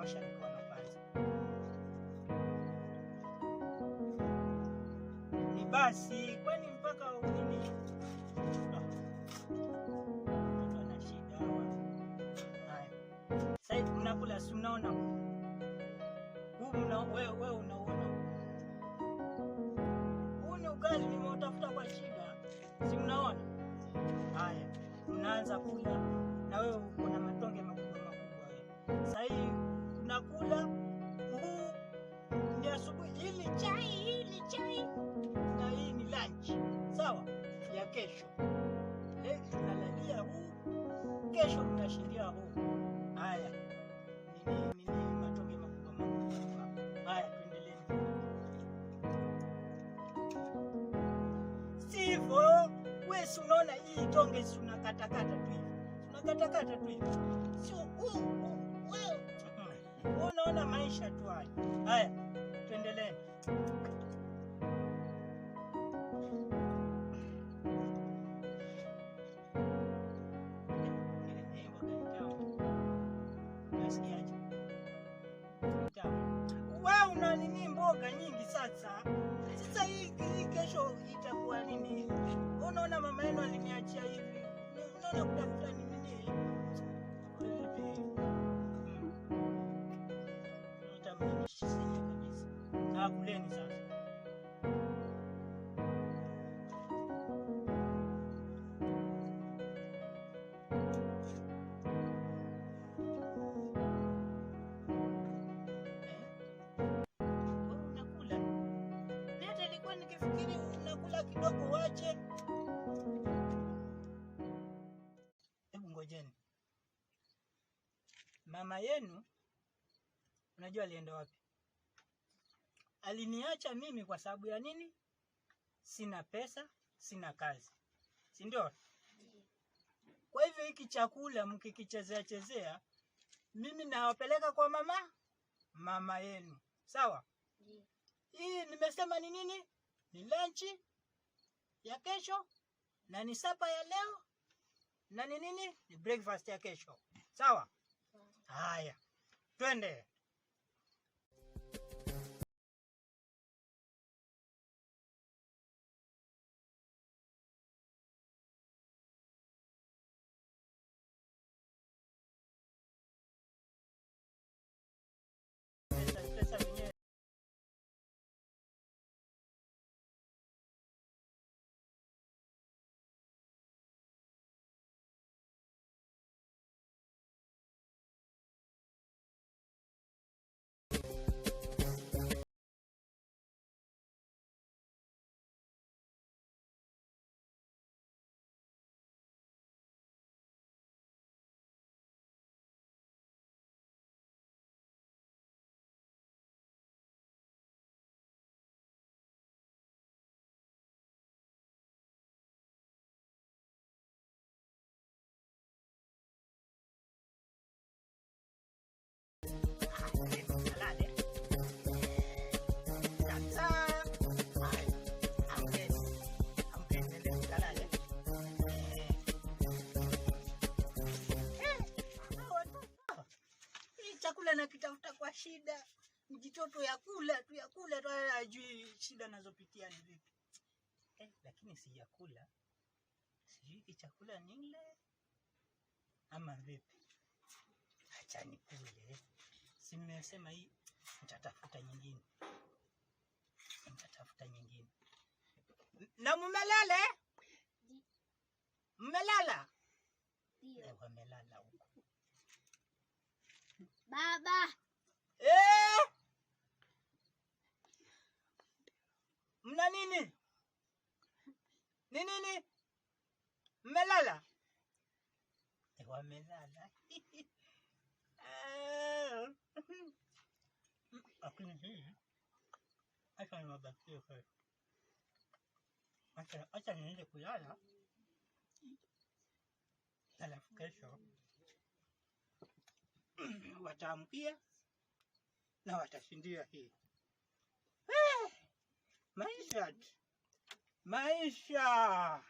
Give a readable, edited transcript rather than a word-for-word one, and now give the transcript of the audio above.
naosha mikono kwanza. Ni basi, kwani mpaka nini? Ana shida hawa. Haya. Sasa hivi mnakula, si mnaona? Wewe unaona. Huu ni ugali nimeutafuta kwa shida. Si mnaona? Haya. Mnaanza kula na wewe uko na matonge makubwa makubwa. Sasa hivi unakula ni asubuhi, hili chai na hii ni lunch. Sawa? Ya kesho. Leo tunalalia huu, kesho mtashindia huu. Haya. Nini matonge makubwa makubwa. Haya, tuendelee. Sivyo, wewe si unaona hii tonge si unakatakata tu hivi. Unakatakata tu hivi. Sio wewe. Unaona maisha tu haya. Haya, tuendelee. Wewe una nini mboga nyingi sasa? Sasa hii kesho itakuwa nini? Unaona mama yenu aliniachia hivi. Unaona kutafuta nini? Kuleni sasa. Unakula? Hata nilikuwa nikifikiri unakula kidogo wache. Hebu ngojeni. Mama yenu unajua alienda wapi? Aliniacha mimi kwa sababu ya nini? Sina pesa, sina kazi. Si ndio? Kwa hivyo hiki chakula mkikichezea chezea, mimi nawapeleka kwa mama yenu. Sawa? Hii nimesema ni nini? Ni lunch ya kesho na ni sapa ya leo na ni nini? Ni breakfast ya kesho. Sawa? Haya. Twende. Chakula na kitafuta kwa shida. Mjitoto ya kula tu hajui shida nazopitia ni vipi. Lakini sijakula. Sijui hiki chakula nile ama vipi. Acha nikule. Si nimesema hii nitatafuta nyingine. Na mmelala? Mmelala? Ndio. Wamelala huko. Baba. Mna nini? Ni nini? Mmelala? Wamelala. Lakini hii acha niwabakie kwa. Acha niende kulala. Alafu kesho wataamkia na watashindia hii. Maisha.